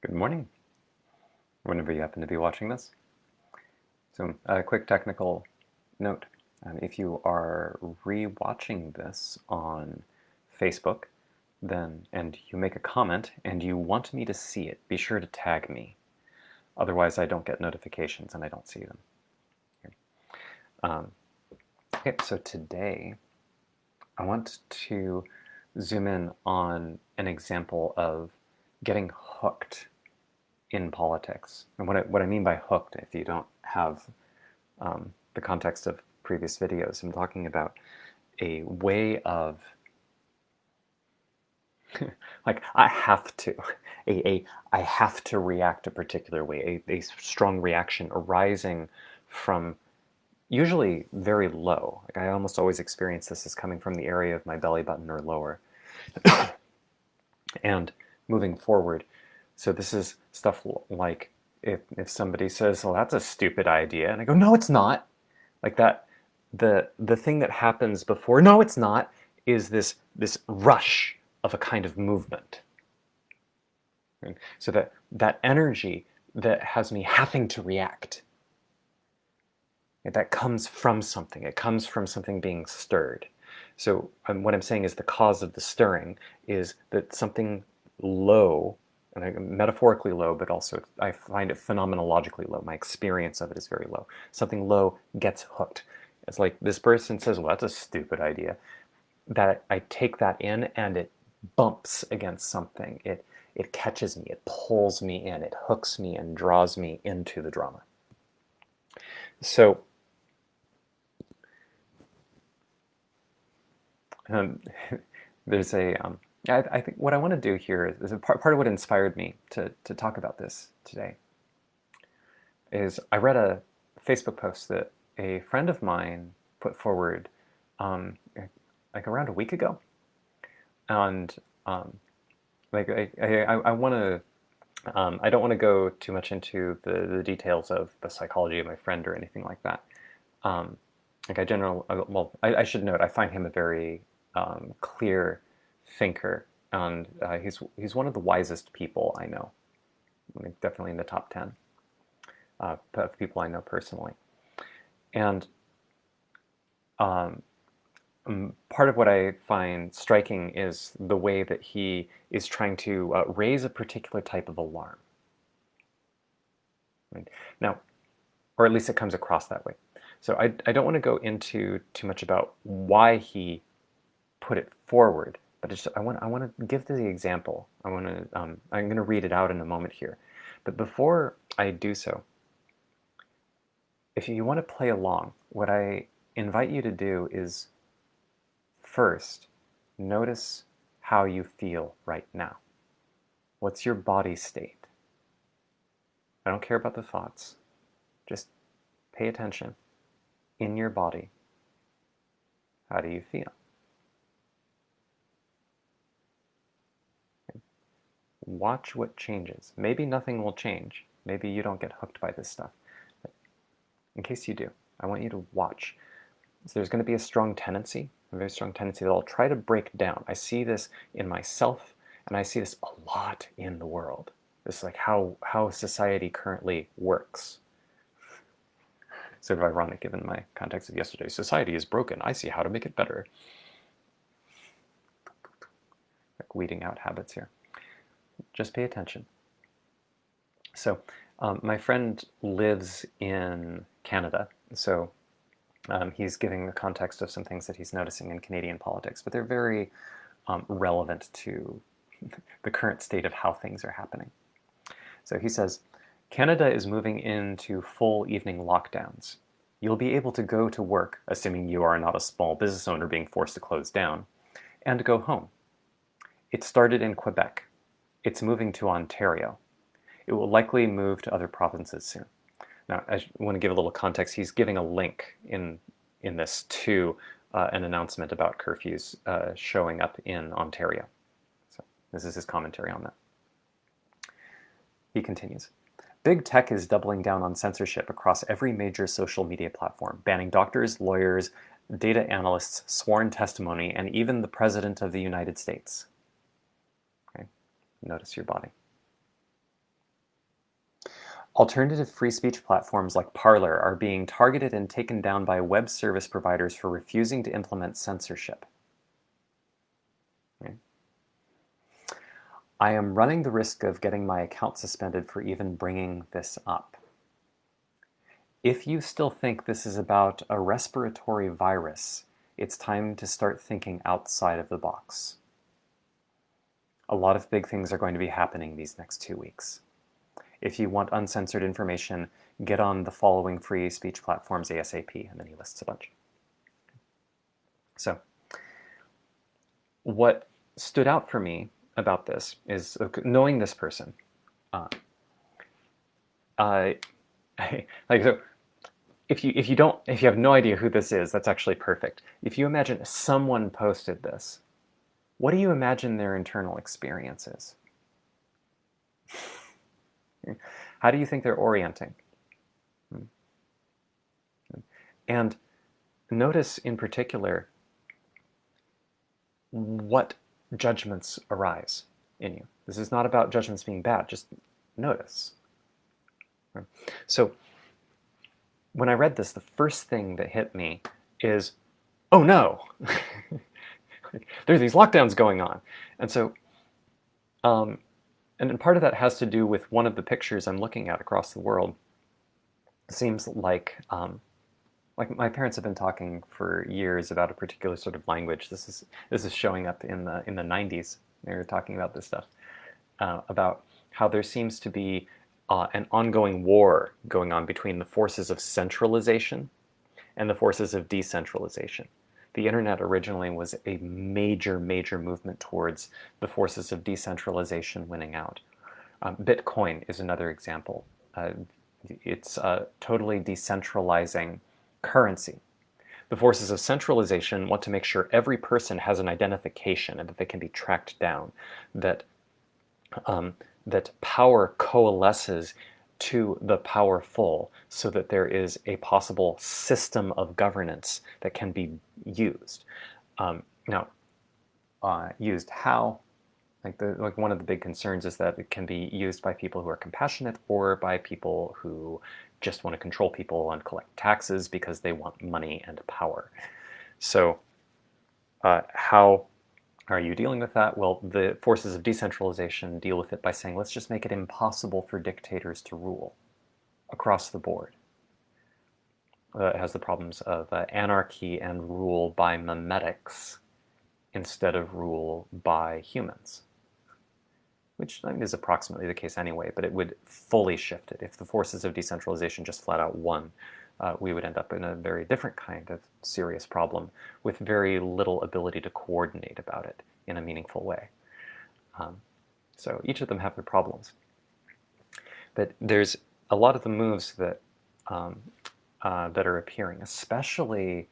Good morning, whenever you happen to be watching this. So, a quick technical note. If you are re-watching this on Facebook, and you make a comment and you want me to see it, be sure to tag me. Otherwise, I don't get notifications and I don't see them. Um, okay, so today I want to zoom in on an example of getting hooked in politics. And what I mean by hooked, if you don't have the context of previous videos, I'm talking about a way of like I have to I have to react a particular way, a strong reaction arising from usually very low. Like I almost always experience this as coming from the area of my belly button or lower, and moving forward. So this is stuff like if somebody says, "Well, that's a stupid idea," and I go, "No, it's not." Like that, the thing that happens before, "No, it's not," is this rush of a kind of movement. Right? So that energy that has me having to react, that comes from something. It comes from something being stirred. So what I'm saying is the cause of the stirring is that something low, and metaphorically low, but also I find it phenomenologically low. My experience of it is very low. Something low gets hooked. It's like this person says, "Well, that's a stupid idea." That I take that in and it bumps against something. It catches me. It pulls me in. It hooks me and draws me into the drama. So um, there's I think what I want to do here is a part of what inspired me to talk about this today is I read a Facebook post that a friend of mine put forward um, like around a week ago, and like I want to I don't want to go too much into the details of the psychology of my friend or anything like that. Um, like I should note I find him a very clear thinker, and he's one of the wisest people I know. I mean, definitely in the top 10 of people I know personally. And um, part of what I find striking is the way that he is trying to raise a particular type of alarm. Right? Now, or at least it comes across that way. So I don't want to go into too much about why he put it forward, but I want to give the example. I'm going to read it out in a moment here, but before I do so, if you want to play along, what I invite you to do is first notice how you feel right now. What's your body state? I don't care about the thoughts. Just pay attention. In your body, how do you feel? Watch what changes. Maybe nothing will change. Maybe you don't get hooked by this stuff. But in case you do, I want you to watch. So there's going to be a strong tendency, a very strong tendency that I'll try to break down. I see this in myself, and I see this a lot in the world. This is like how society currently works. Sort of ironic given my context of yesterday. Society is broken. I see how to make it better. Like weeding out habits here. Just pay attention. So my friend lives in Canada, so he's giving the context of some things that he's noticing in Canadian politics, but they're very relevant to the current state of how things are happening. So he says, Canada is moving into full evening lockdowns. You'll be able to go to work, assuming you are not a small business owner being forced to close down, and go home. It started in Quebec. It's moving to Ontario. It will likely move to other provinces soon. Now, I want to give a little context. He's giving a link in this to an announcement about curfews showing up in Ontario. So this is his commentary on that. He continues. Big tech is doubling down on censorship across every major social media platform, banning doctors, lawyers, data analysts, sworn testimony, and even the President of the United States. Okay? Notice your body. Alternative free speech platforms like Parler are being targeted and taken down by web service providers for refusing to implement censorship. Okay. I am running the risk of getting my account suspended for even bringing this up. If you still think this is about a respiratory virus, it's time to start thinking outside of the box. A lot of big things are going to be happening these next 2 weeks. If you want uncensored information, get on the following free speech platforms ASAP, and then he lists a bunch. So, what stood out for me about this is knowing this person. Like, so, if you have no idea who this is, that's actually perfect. If you imagine someone posted this, what do you imagine their internal experience is? How do you think they're orienting? And notice in particular what judgments arise in you. This is not about judgments being bad, just notice. So when I read this, the first thing that hit me is, oh no, there's these lockdowns going on. And so, and part of that has to do with one of the pictures I'm looking at across the world. It seems like my parents have been talking for years about a particular sort of language. This is showing up in the 90s. They were talking about this stuff, about how there seems to be an ongoing war going on between the forces of centralization and the forces of decentralization. The internet originally was a major movement towards the forces of decentralization winning out. Bitcoin is another example. It's totally decentralizing currency. The forces of centralization want to make sure every person has an identification and that they can be tracked down, that power coalesces to the powerful so that there is a possible system of governance that can be used. Used how? Like one of the big concerns is that it can be used by people who are compassionate or by people who just want to control people and collect taxes because they want money and power. So how are you dealing with that? Well, the forces of decentralization deal with it by saying, let's just make it impossible for dictators to rule across the board. It has the problems of anarchy and rule by memetics instead of rule by humans, which is approximately the case anyway, but it would fully shift it. If the forces of decentralization just flat out won, we would end up in a very different kind of serious problem with very little ability to coordinate about it in a meaningful way. So each of them have their problems. But there's a lot of the moves that that are appearing, especially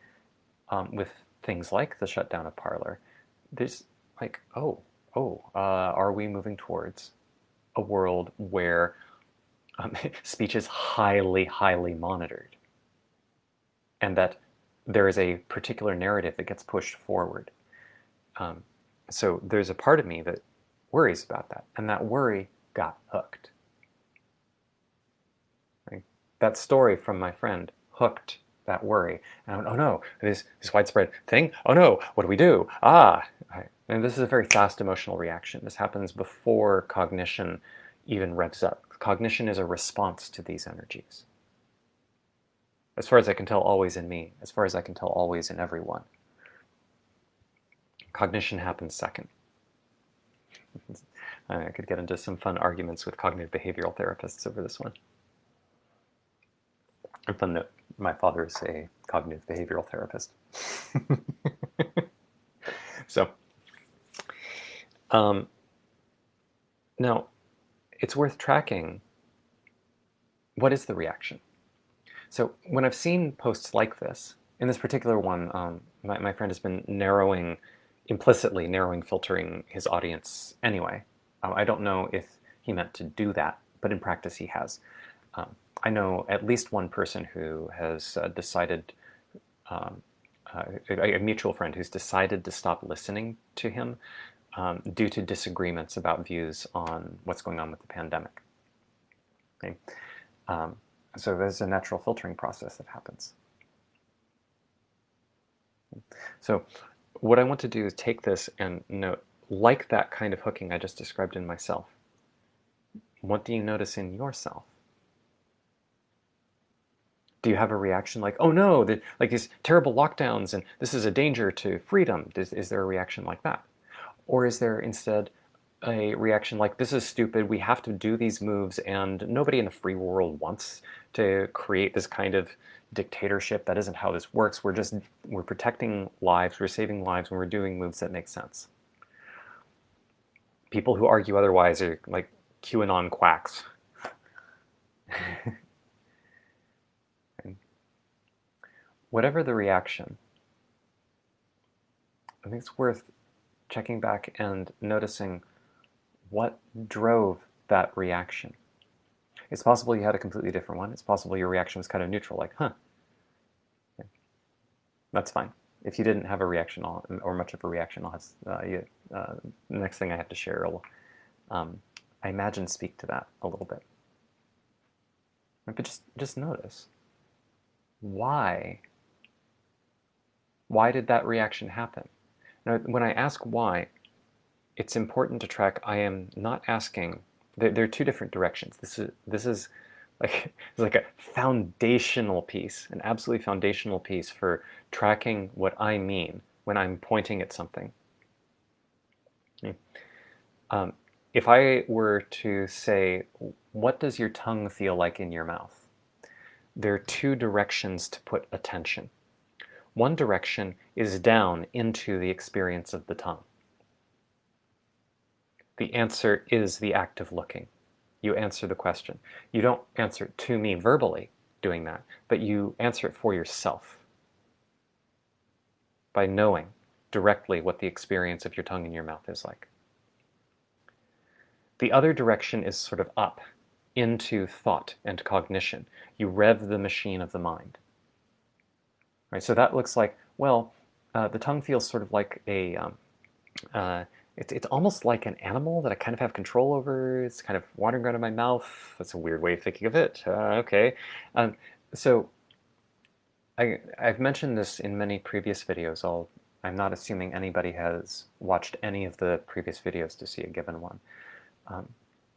with things like the shutdown of Parler. There's like, are we moving towards a world where speech is highly monitored, and that there is a particular narrative that gets pushed forward? So there's a part of me that worries about that, and that worry got hooked. Right? That story from my friend hooked that worry. And I went, oh no, this widespread thing? Oh no, what do we do? And this is a very fast emotional reaction. This happens before cognition even revs up. Cognition is a response to these energies. As far as I can tell, always in me. As far as I can tell, always in everyone. Cognition happens second. I could get into some fun arguments with cognitive behavioral therapists over this one. A fun note, my father is a cognitive behavioral therapist. So, now, it's worth tracking what is the reaction. So when I've seen posts like this, in this particular one, my friend has been implicitly filtering his audience anyway. I don't know if he meant to do that, but in practice he has. I know at least one person who has decided, a mutual friend who's decided to stop listening to him due to disagreements about views on what's going on with the pandemic. Okay. So there's a natural filtering process that happens. So what I want to do is take this and note, like that kind of hooking I just described in myself, what do you notice in yourself? Do you have a reaction like, oh no, like these terrible lockdowns and this is a danger to freedom? Is there a reaction like that? Or is there instead a reaction like, this is stupid, we have to do these moves, and nobody in the free world wants to create this kind of dictatorship? That isn't how this works. We're protecting lives, we're saving lives, and we're doing moves that make sense. People who argue otherwise are like QAnon quacks. Whatever the reaction, I think it's worth checking back and noticing what drove that reaction. It's possible you had a completely different one. It's possible your reaction was kind of neutral, like, huh. Okay. That's fine. If you didn't have a reaction or much of a reaction, I'll have, the next thing I have to share will, I imagine, speak to that a little bit. But just notice, why did that reaction happen? Now, when I ask why, it's important to track. I am not asking. There are two different directions. This is like a foundational piece, an absolutely foundational piece for tracking what I mean when I'm pointing at something. If I were to say, what does your tongue feel like in your mouth? There are two directions to put attention. One direction is down into the experience of the tongue. The answer is the act of looking. You answer the question. You don't answer it to me verbally doing that, but you answer it for yourself by knowing directly what the experience of your tongue in your mouth is like. The other direction is sort of up into thought and cognition. You rev the machine of the mind. Right, so that looks like, well, the tongue feels sort of like a, it's almost like an animal that I kind of have control over. It's kind of wandering around in my mouth. That's a weird way of thinking of it. Okay. So I've mentioned this in many previous videos. I'm not assuming anybody has watched any of the previous videos to see a given one.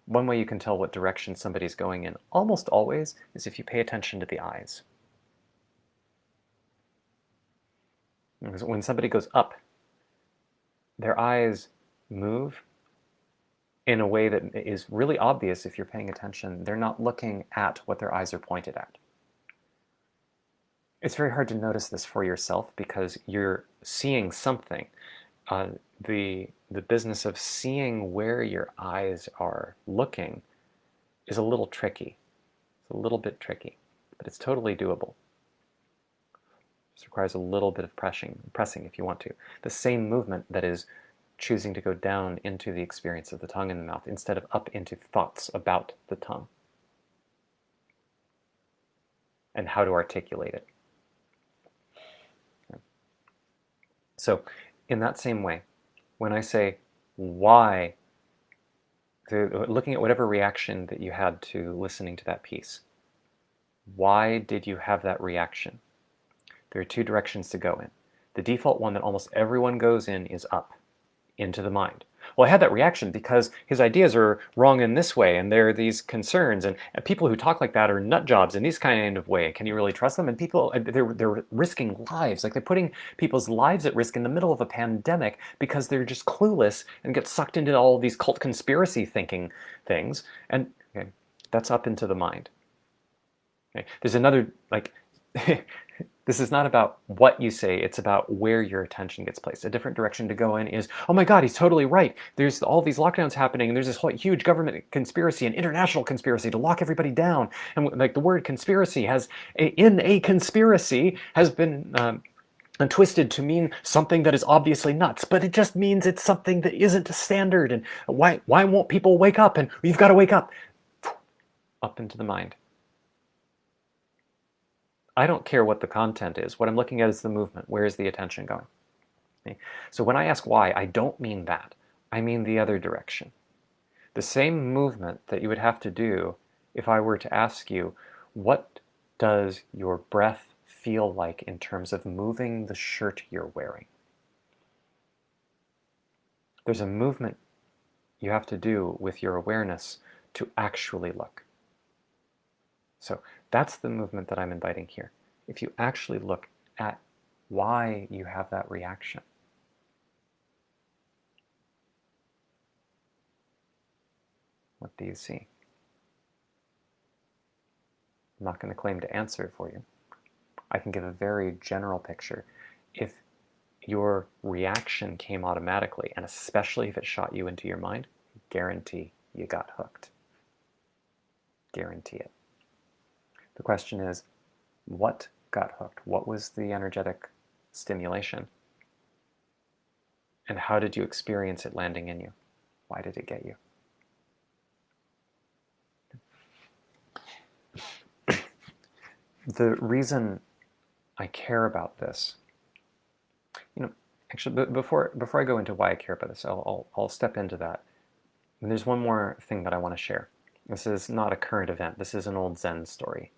One way you can tell what direction somebody's going in, almost always, is if you pay attention to the eyes. Because when somebody goes up, their eyes move in a way that is really obvious if you're paying attention. They're not looking at what their eyes are pointed at. It's very hard to notice this for yourself because you're seeing something. The business of seeing where your eyes are looking is a little tricky. It's a little bit tricky, but it's totally doable. It requires a little bit of pressing if you want to. The same movement that is choosing to go down into the experience of the tongue and the mouth instead of up into thoughts about the tongue and how to articulate it. So in that same way, when I say why, looking at whatever reaction that you had to listening to that piece, why did you have that reaction? There are two directions to go in. The default one that almost everyone goes in is up, into the mind. Well, I had that reaction because his ideas are wrong in this way, and there are these concerns, and people who talk like that are nut jobs in this kind of way. Can you really trust them? And people, they're risking lives. Like, they're putting people's lives at risk in the middle of a pandemic because they're just clueless and get sucked into all these cult conspiracy thinking things. And okay, that's up into the mind. Okay. There's another, like, this is not about what you say, it's about where your attention gets placed. A different direction to go in is, oh my God, he's totally right. There's all these lockdowns happening, and there's this whole huge government conspiracy, an international conspiracy to lock everybody down. And like the word conspiracy in a conspiracy has been twisted to mean something that is obviously nuts, but it just means it's something that isn't standard. And why won't people wake up? And you've got to wake up. Up into the mind. I don't care what the content is. What I'm looking at is the movement. Where is the attention going? Okay. So when I ask why, I don't mean that. I mean the other direction. The same movement that you would have to do if I were to ask you, what does your breath feel like in terms of moving the shirt you're wearing? There's a movement you have to do with your awareness to actually look. So that's the movement that I'm inviting here. If you actually look at why you have that reaction. What do you see? I'm not going to claim to answer it for you. I can give a very general picture. If your reaction came automatically, and especially if it shot you into your mind, guarantee you got hooked. Guarantee it. The question is, what got hooked? What was the energetic stimulation? And how did you experience it landing in you? Why did it get you? The reason I care about this, actually, before I go into why I care about this, I'll step into that. And there's one more thing that I want to share. This is not a current event. This is an old Zen story.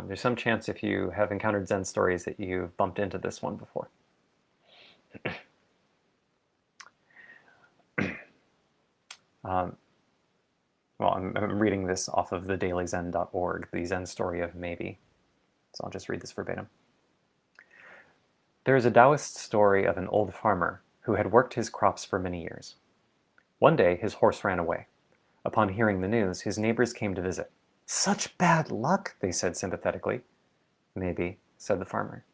There's some chance if you have encountered Zen stories that you've bumped into this one before. Well, I'm reading this off of thedailyzen.org, the Zen story of maybe. So I'll just read this verbatim. There is a Taoist story of an old farmer who had worked his crops for many years. One day, his horse ran away. Upon hearing the news, his neighbors came to visit. "Such bad luck," they said sympathetically. "Maybe," said the farmer.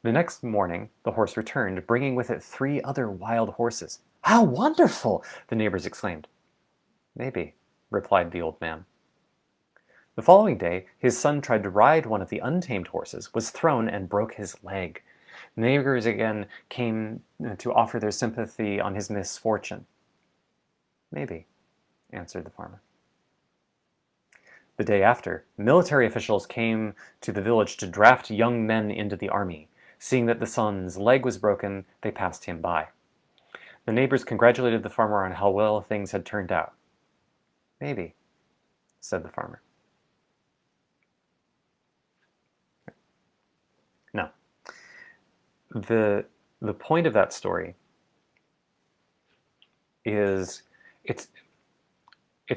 The next morning, the horse returned, bringing with it 3 other wild horses. "How wonderful!" the neighbors exclaimed. "Maybe," replied the old man. The following day, his son tried to ride one of the untamed horses, was thrown, and broke his leg. The neighbors again came to offer their sympathy on his misfortune. "Maybe," answered the farmer. The day after, military officials came to the village to draft young men into the army. Seeing that the son's leg was broken, they passed him by. The neighbors congratulated the farmer on how well things had turned out. "Maybe," said the farmer. Now, the point of that story is it's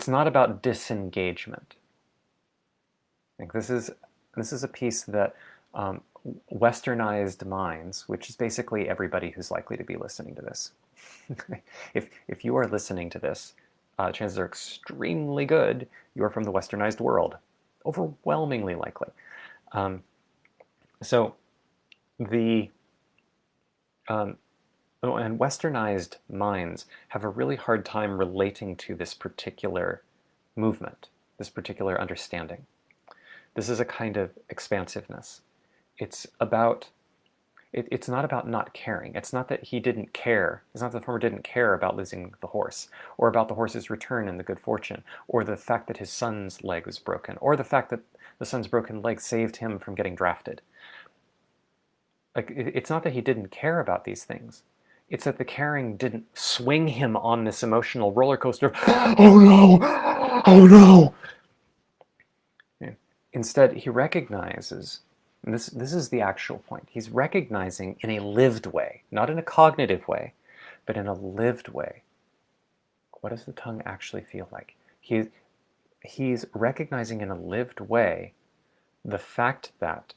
not about disengagement. I think this is a piece that westernized minds, which is basically everybody who's likely to be listening to this. If you are listening to this, chances are extremely good you're from the westernized world. Overwhelmingly likely. So the and westernized minds have a really hard time relating to this particular movement, this particular understanding. This is a kind of expansiveness. It's not about not caring. It's not that he didn't care. It's not that the farmer didn't care about losing the horse, or about the horse's return and the good fortune, or the fact that his son's leg was broken, or the fact that the son's broken leg saved him from getting drafted. It's not that he didn't care about these things. It's that the caring didn't swing him on this emotional roller coaster of, "Oh no! Oh no!" Instead, he recognizes, and this is the actual point, he's recognizing in a lived way, not in a cognitive way, but in a lived way. What does the tongue actually feel like? He's recognizing in a lived way the fact that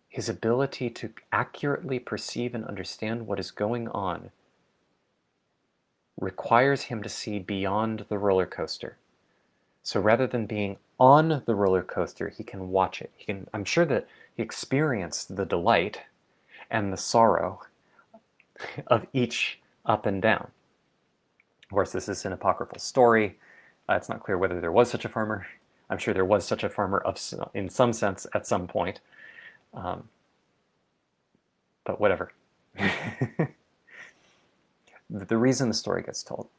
his ability to accurately perceive and understand what is going on requires him to see beyond the roller coaster. So rather than being on the roller coaster, he can watch it. I'm sure that he experienced the delight and the sorrow of each up and down. Of course, this is an apocryphal story. It's not clear whether there was such a farmer. I'm sure there was such a farmer in some sense at some point. But whatever. The reason the story gets told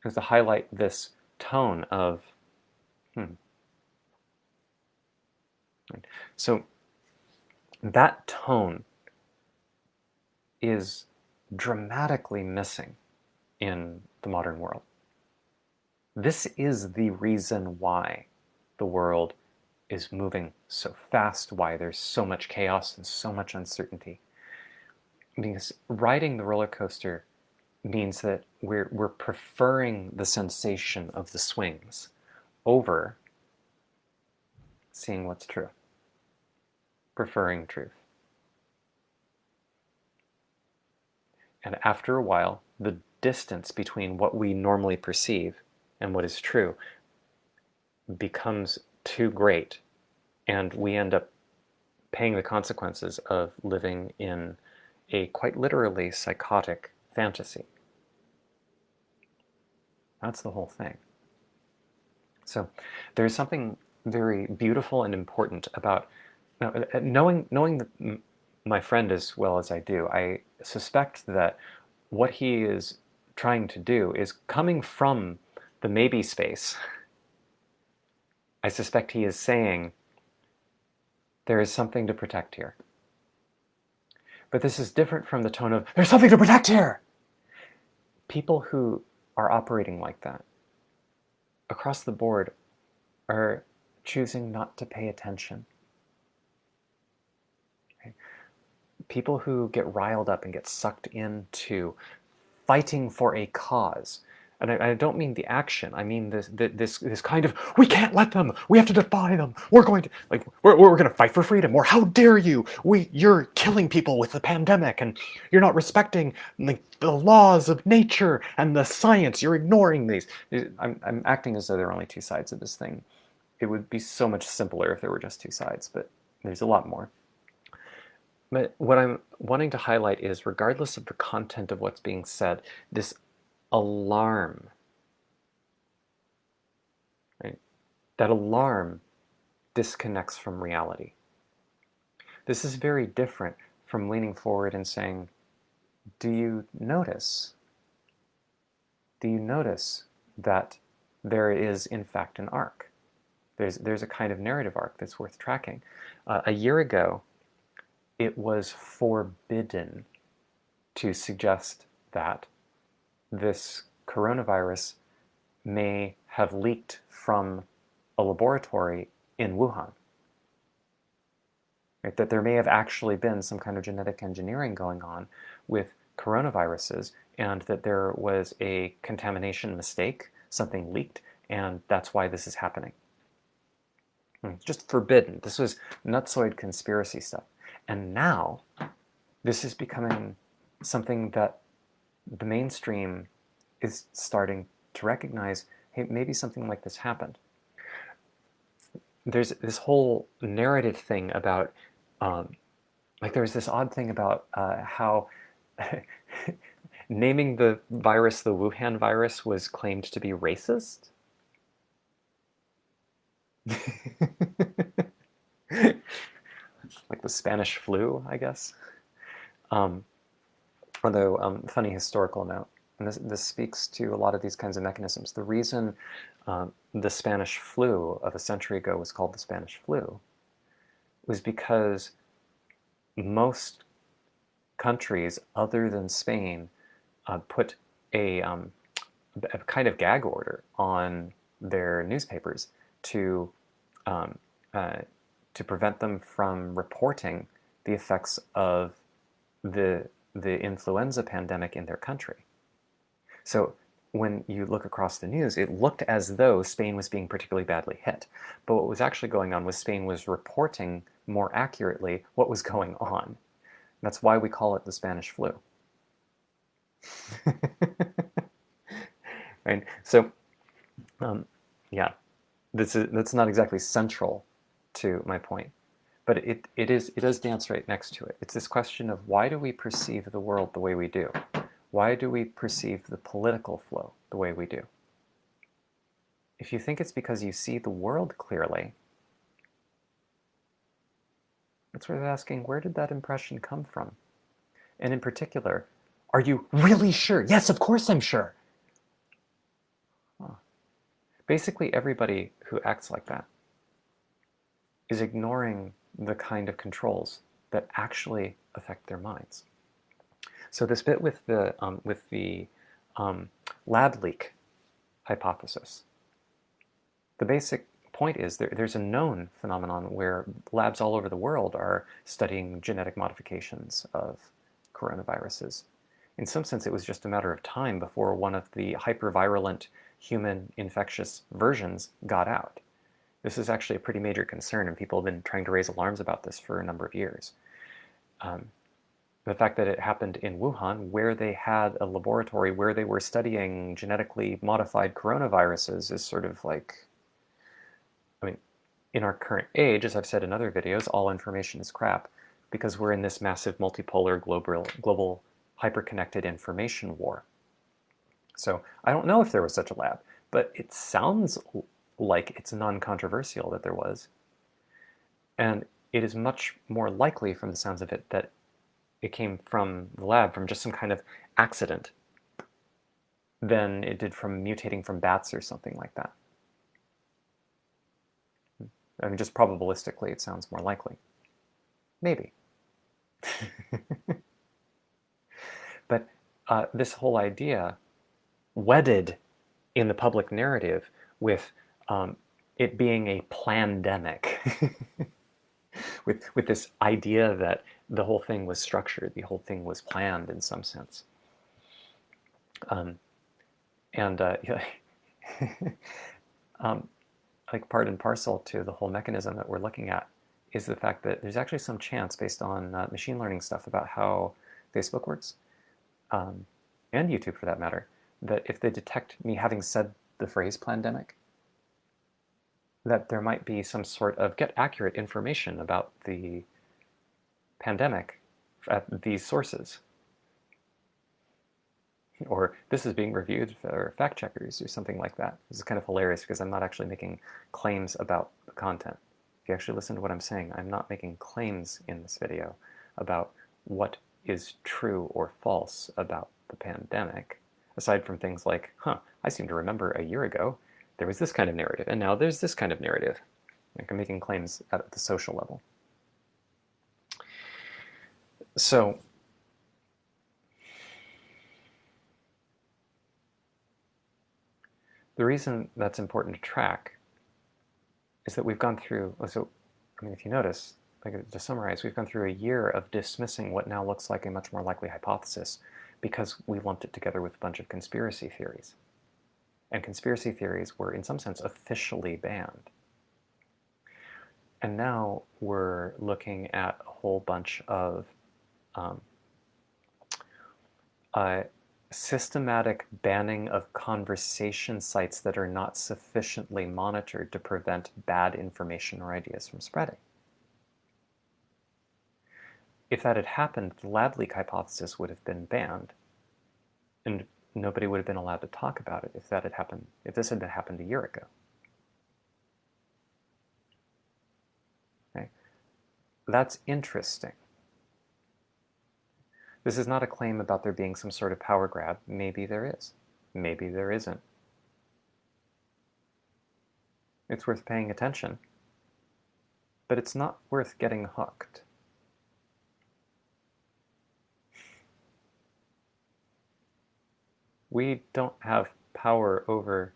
is to highlight this tone of, So that tone is dramatically missing in the modern world. This is the reason why the world is moving so fast, why there's so much chaos and so much uncertainty. Because riding the roller coaster means that we're preferring the sensation of the swings over seeing what's true, preferring truth. And after a while, the distance between what we normally perceive and what is true becomes too great, and we end up paying the consequences of living in a quite literally psychotic fantasy. That's the whole thing. So there's something very beautiful and important about knowing my friend as well as I do. I suspect that what he is trying to do is coming from the maybe space. I suspect he is saying there is something to protect here. But this is different from the tone of there's something to protect here. People who are operating like that across the board are choosing not to pay attention. Okay? People who get riled up and get sucked into fighting for a cause. And I don't mean the action. I mean this kind of, we can't let them. We have to defy them. We're going to we're going to fight for freedom. Or how dare you? You're killing people with the pandemic, and you're not respecting the laws of nature and the science. You're ignoring these. I'm acting as though there are only two sides of this thing. It would be so much simpler if there were just two sides, but there's a lot more. But what I'm wanting to highlight is, regardless of the content of what's being said, this alarm, right? That alarm disconnects from reality. This is very different from leaning forward and saying, do you notice? Do you notice that there is, in fact, an arc? There's a kind of narrative arc that's worth tracking. A year ago, it was forbidden to suggest that this coronavirus may have leaked from a laboratory in Wuhan. Right? That there may have actually been some kind of genetic engineering going on with coronaviruses, and that there was a contamination mistake, something leaked, and that's why this is happening. Just forbidden. This was nutsoid conspiracy stuff. And now, this is becoming something that the mainstream is starting to recognize, hey, maybe something like this happened. There's this whole narrative thing about, there's this odd thing about how naming the virus the Wuhan virus was claimed to be racist. Like the Spanish flu, I guess. Although, funny historical note, and this speaks to a lot of these kinds of mechanisms. The reason the Spanish flu of a century ago was called the Spanish flu was because most countries other than Spain put a kind of gag order on their newspapers to prevent them from reporting the effects of the influenza pandemic in their country. So when you look across the news, it looked as though Spain was being particularly badly hit. But what was actually going on was Spain was reporting more accurately what was going on. That's why we call it the Spanish flu. Right? So, yeah, that's not exactly central to my point, but it does dance right next to it. It's this question of, why do we perceive the world the way we do? Why do we perceive the political flow the way we do? If you think it's because you see the world clearly, it's worth asking, where did that impression come from? And in particular, are you really sure? Yes, of course I'm sure. Huh. Basically, everybody who acts like that is ignoring the kind of controls that actually affect their minds. So this bit with the lab leak, hypothesis. The basic point is there's a known phenomenon where labs all over the world are studying genetic modifications of coronaviruses. In some sense, it was just a matter of time before one of the hypervirulent human infectious versions got out. This is actually a pretty major concern, and people have been trying to raise alarms about this for a number of years. The fact that it happened in Wuhan, where they had a laboratory where they were studying genetically modified coronaviruses, is sort of like, I mean, in our current age, as I've said in other videos, all information is crap because we're in this massive multipolar global hyper-connected information war. So I don't know if there was such a lab, but it sounds like it's non-controversial that there was. And it is much more likely from the sounds of it that it came from the lab, from just some kind of accident, than it did from mutating from bats or something like that. I mean, just probabilistically, it sounds more likely. Maybe. But this whole idea, wedded in the public narrative with it being a plandemic, with this idea that the whole thing was structured, the whole thing was planned in some sense. Like part and parcel to the whole mechanism that we're looking at is the fact that there's actually some chance, based on machine learning stuff about how Facebook works, and YouTube for that matter, that if they detect me having said the phrase plandemic, that there might be some sort of get accurate information about the pandemic at these sources. Or this is being reviewed for fact checkers or something like that. This is kind of hilarious because I'm not actually making claims about the content. If you actually listen to what I'm saying, I'm not making claims in this video about what is true or false about the pandemic, aside from things like, I seem to remember a year ago there was this kind of narrative, and now there's this kind of narrative. Like, I'm making claims at the social level. So, the reason that's important to track is that we've gone through, if you notice, to summarize, we've gone through a year of dismissing what now looks like a much more likely hypothesis because we lumped it together with a bunch of conspiracy theories. And conspiracy theories were, in some sense, officially banned. And now we're looking at a whole bunch of systematic banning of conversation sites that are not sufficiently monitored to prevent bad information or ideas from spreading. If that had happened, the lab leak hypothesis would have been banned, and nobody would have been allowed to talk about it if that had happened, if this had happened a year ago. Okay? That's interesting. This is not a claim about there being some sort of power grab. Maybe there is. Maybe there isn't. It's worth paying attention, but it's not worth getting hooked. We don't have power over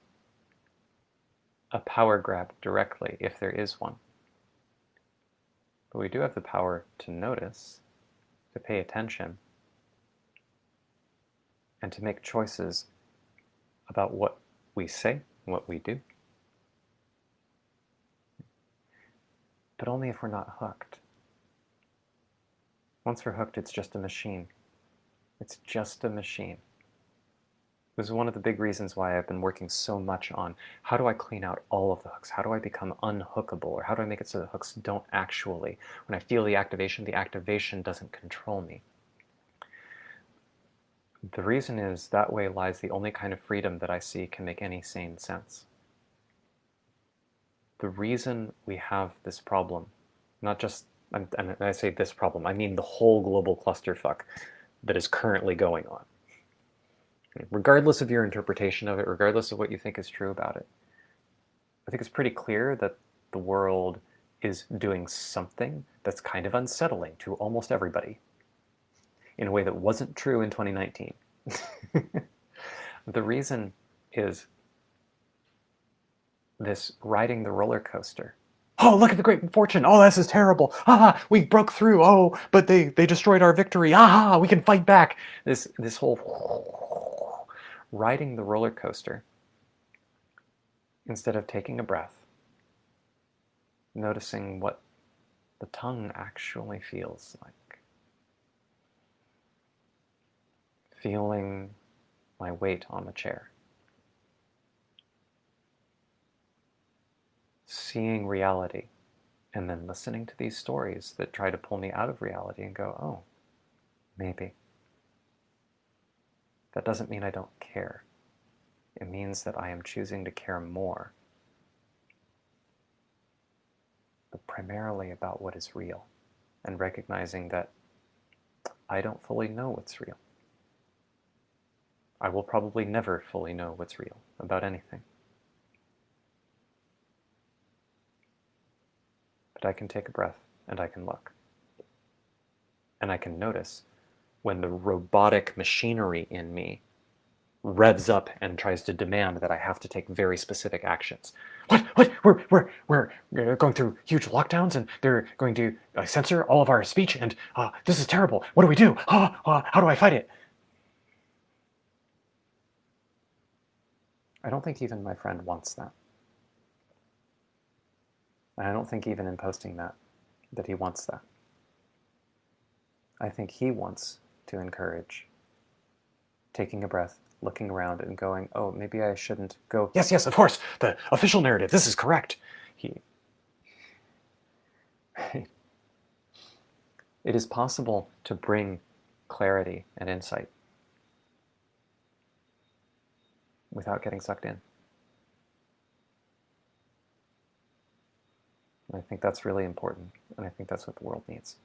a power grab directly, if there is one. But we do have the power to notice, to pay attention, and to make choices about what we say and what we do. But only if we're not hooked. Once we're hooked, it's just a machine. It's just a machine. This is one of the big reasons why I've been working so much on how do I clean out all of the hooks? How do I become unhookable? Or how do I make it so the hooks don't actually, when I feel the activation doesn't control me? The reason is that way lies the only kind of freedom that I see can make any sane sense. The reason we have this problem, not just, and I say this problem, I mean the whole global clusterfuck that is currently going on. Regardless of your interpretation of it, regardless of what you think is true about it, I think it's pretty clear that the world is doing something that's kind of unsettling to almost everybody in a way that wasn't true in 2019. The reason is this riding the roller coaster. Oh, look at the great fortune. Oh, this is terrible. Ah, we broke through. Oh, but they destroyed our victory. Ah, we can fight back. This whole riding the roller coaster, instead of taking a breath, noticing what the tongue actually feels like, feeling my weight on the chair, seeing reality, and then listening to these stories that try to pull me out of reality and go, oh, maybe. That doesn't mean I don't care. It means that I am choosing to care more, but primarily about what is real, and recognizing that I don't fully know what's real. I will probably never fully know what's real about anything. But I can take a breath and I can look. And I can notice when the robotic machinery in me revs up and tries to demand that I have to take very specific actions. What? We're going through huge lockdowns and they're going to censor all of our speech and this is terrible. What do we do? How do I fight it? I don't think even my friend wants that. And I don't think even in posting that he wants that. I think he wants to encourage taking a breath, looking around and going, oh, maybe I shouldn't go, Yes, of course, the official narrative, this is correct. It is possible to bring clarity and insight without getting sucked in. And I think that's really important, and I think that's what the world needs.